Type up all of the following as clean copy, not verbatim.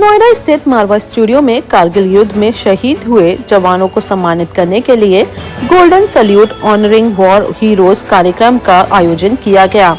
नोएडा स्थित मारवा स्टूडियो में कारगिल युद्ध में शहीद हुए जवानों को सम्मानित करने के लिए golden salute honouring war heroes कार्यक्रम का आयोजन किया गया।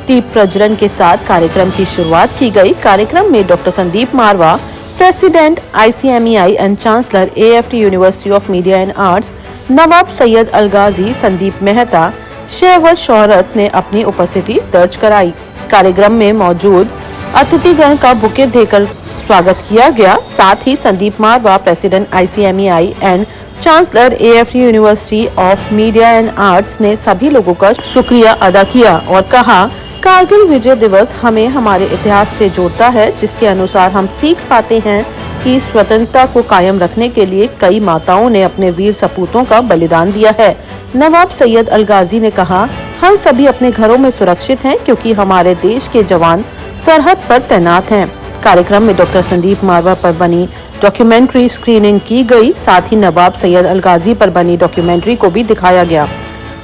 दीप प्रज्वलन के साथ कार्यक्रम की शुरुआत की गई। कार्यक्रम में doctor Sandeep Marwah, president ICMEI and chancellor AFT university of media and arts, Nawab Syed Alghazi, Sandeep Mehta, Shehwat Shohrat ने अपनी उपस्थिति दर्ज कराई। कार्यक्रम में मौजूद अतिथिगण का बुके देकर स्वागत किया गया। साथ ही Sandeep Marwah, president ICMEI and chancellor AFT university of media and arts ने सभी लोगों का शुक्रिया अदा किया और कहा, कारगिल विजय दिवस हमें हमारे इतिहास से जोड़ता है, जिसके अनुसार हम सीख पाते हैं कि स्वतंत्रता को कायम रखने के लिए कई माताओं ने अपने वीर सपूतों का बलिदान दिया है। नवाब सैयद अलगाजी ने कहा, हम सभी अपने घरों में सुरक्षित हैं क्योंकि हमारे देश के जवान सरहद पर तैनात हैं। कार्यक्रम में डॉक्टर संदीप मारवा पर बनी डॉक्यूमेंट्री स्क्रीनिंग की गई। साथ ही नवाब सैयद अलगाजी पर बनी डॉक्यूमेंट्री को भी दिखाया गया।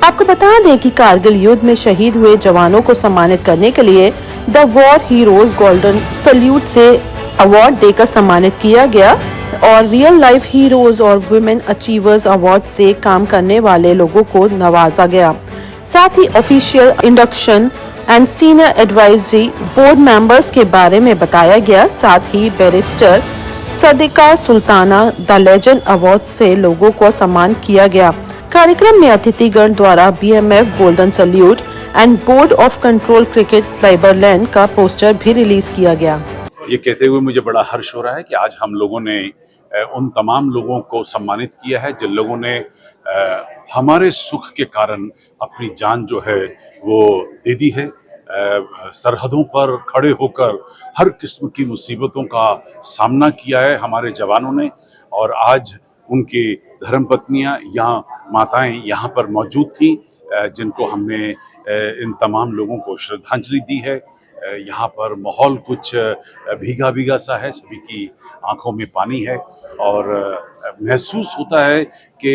आपको बता दें कि कारगिल युद्ध में शहीद हुए जवानों को सम्मानित करने के लिए the war heroes golden salute से अवार्ड देकर सम्मानित किया गया और रियल लाइफ हीरोज और वुमेन अचीवर्स अवार्ड से काम करने वाले लोगों को नवाजा गया। साथ ही official induction and senior advisory board members के बारे में बताया गया। साथ ही barrister Sadiqa Sultana the legend award से लोगों को सम्मान किया गया। कार्यक्रम में अतिथिगण द्वारा BMF golden salute and board of control cricket Liberland का पोस्टर भी रिलीज किया गया। ये कहते हुए मुझे बड़ा हर्ष हो रहा है कि आज हम लोगों ने उन तमाम लोगों को सम्मानित किया है जिन लोगों ने हमारे सुख के कारण अपनी जान जो है वो दे दी है। सरहदों पर खड़े होकर हर किस्म की मुसीबतों का सामना किया है हमारे जवानों ने और आज उनकी धर्मपत्नियां यहाँ माताएं यहाँ पर मौजूद थी जिनको हमने इन तमाम लोगों को श्रद्धांजलि दी है। यहाँ पर माहौल कुछ भीगा भीगा सा है, सभी की आंखों में पानी है और महसूस होता है कि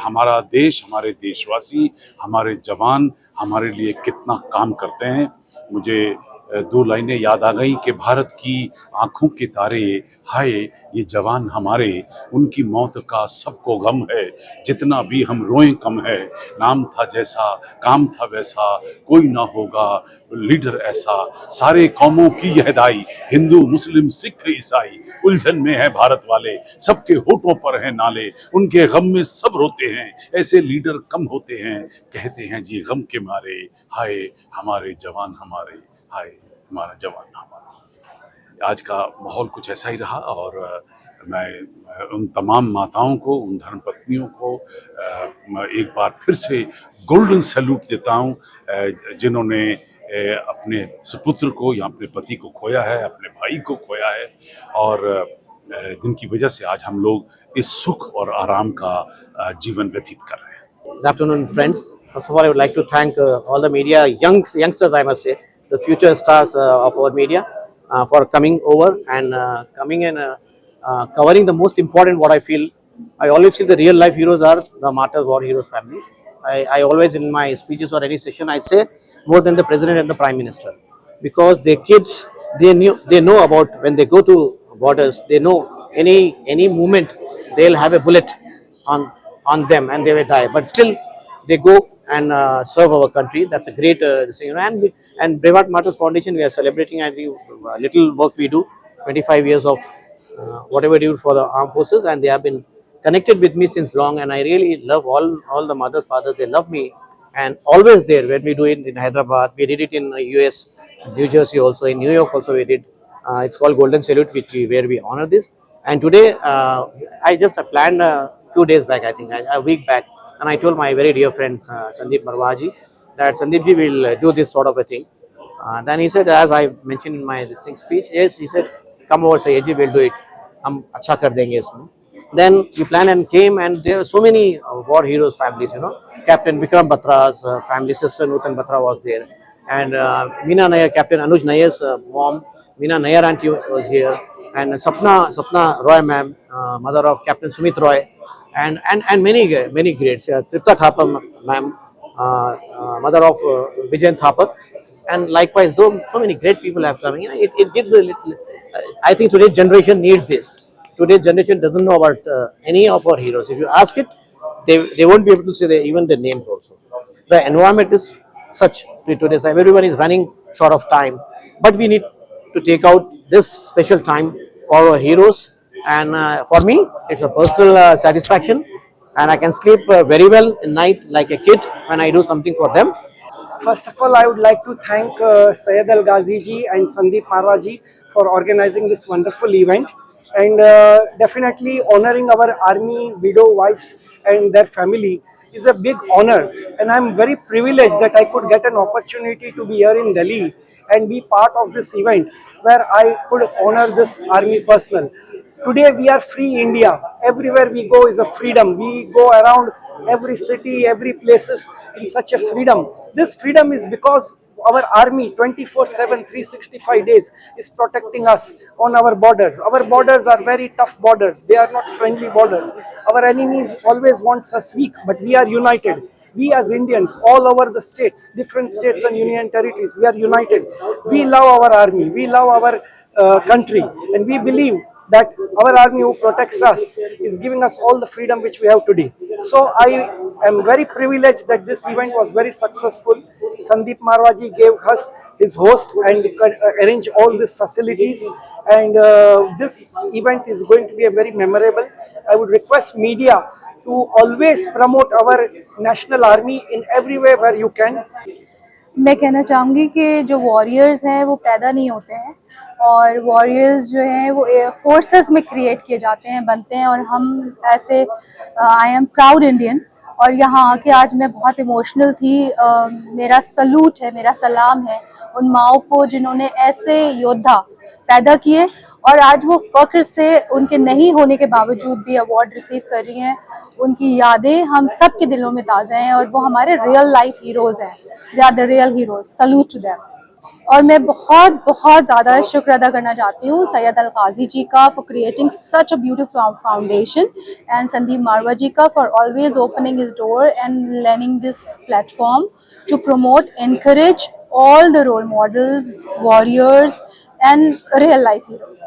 हमारा देश, हमारे देशवासी, हमारे जवान हमारे लिए कितना काम करते हैं। मुझे दो लाइनें याद आ गई कि भारत की आंखों के तारे, हाय ये जवान हमारे, उनकी मौत का सबको गम है, जितना भी हम रोएं कम है। नाम था जैसा, काम था वैसा, कोई ना होगा लीडर ऐसा, सारे कौमों की यह दाई, हिंदू मुस्लिम सिख ईसाई, उलझन में है भारत वाले, सबके होठों पर है नाले, उनके गम में सब रोते हैं, ऐसे लीडर कम होते हैं, कहते हैं जी गम के मारे, हाय हमारे जवान हमारे, हाय हमारा जवान हमारा। आज का माहौल कुछ ऐसा ही रहा और मैं उन तमाम माताओं को, उन धर्मपत्नियों को एक बार फिर से गोल्डन सैल्यूट देता हूँ जिन्होंने अपने सुपुत्र को या अपने पति को खोया है, अपने भाई को खोया है और जिनकी वजह से आज हम लोग इस सुख और आराम का जीवन व्यतीत कर रहे हैं। Good afternoon, friends. First of all, I would like to thank all the media, youngsters, I must say, the future stars of our media, for coming over and coming and covering the most important. What I feel, I always feel the real life heroes are the martyrs, war heroes families. I always in my speeches or any session I say more than the president and the prime minister, because their kids, they know about when they go to borders, they know any movement they'll have a bullet on them and they will die, but still they go and serve our country. That's a great thing. And Brevard Martyrs Foundation, we are celebrating every little work we do, 25 years of whatever we do for the armed forces, and they have been connected with me since long, and I really love all the mothers, fathers. They love me and always there when we do it in Hyderabad. We did it in US, New Jersey also, in New York also we did. It's called Golden Salute, where we honor this. And today I just planned a few days back, I think a week back, and I told my very dear friend Sandeep Marwa ji that Sandeep ji will do this sort of a thing. Then he said, as I mentioned in my speech, yes, he said, come over, Sayyid ji, we'll do it. Hum acha kar denge isme. Then we planned and came, and there are so many war heroes families, you know. Captain Vikram Batra's family, sister Nutan Batra was there, and Meena Nair, Captain Anuj Nair's mom, Meena Nair auntie was here, and Sapna Roy ma'am, mother of Captain Sumit Roy, and many greats. Tripta Thapar ma'am, mother of Vijayan Thapar, And likewise, though so many great people have come, it gives a little. I think today's generation needs this. Today's generation doesn't know about any of our heroes. If you ask it, they won't be able to say even their names also. The environment is such today's time. Everyone is running short of time, but we need to take out this special time for our heroes. And for me, it's a personal satisfaction, and I can sleep very well at night like a kid when I do something for them. First of all, I would like to thank Syed Al Ghazi ji and Sandeep Marwa ji for organizing this wonderful event, and definitely honoring our army widow wives and their family is a big honor, and I'm very privileged that I could get an opportunity to be here in Delhi and be part of this event where I could honor this army personnel. Today we are free India. Everywhere we go is a freedom. We go around every city, every places in such a freedom. This freedom is because our army 24/7, 365 days is protecting us on our borders. Our borders are very tough borders. They are not friendly borders. Our enemies always wants us weak, but we are united. We as Indians, all over the states, different states and union territories, we are united. We love our army. We love our country, and we believe that our army who protects us is giving us all the freedom which we have today. So I am very privileged that this event was very successful. Sandeep Marwaji gave us his host and arranged all these facilities, and this event is going to be a very memorable. I would request media to always promote our national army in every way where you can. मैं कहना चाहूँगी कि जो warriors हैं वो पैदा नहीं होते हैं, और वॉरियर्स जो हैं वो फोर्सेस में क्रिएट किए जाते हैं, बनते हैं, और हम ऐसे आई एम प्राउड इंडियन, और यहाँ आके आज मैं बहुत इमोशनल थी। मेरा सलूट है, मेरा सलाम है उन माओं को जिन्होंने ऐसे योद्धा पैदा किए और आज वो फ़ख्र से उनके नहीं होने के बावजूद भी अवार्ड रिसीव कर रही हैं। उनकी यादें हम सब के दिलों में ताज़ा हैं और वो हमारे रियल लाइफ हीरोज़ हैं। They are the real heroes, salute to them. और मैं बहुत बहुत ज़्यादा शुक्र अदा करना चाहती हूँ सैयद अल गाज़ी जी का for creating such a beautiful foundation, and Sandeep Marwah ji का for always opening his door and lending this platform to promote, encourage all the role models, warriors and real life heroes.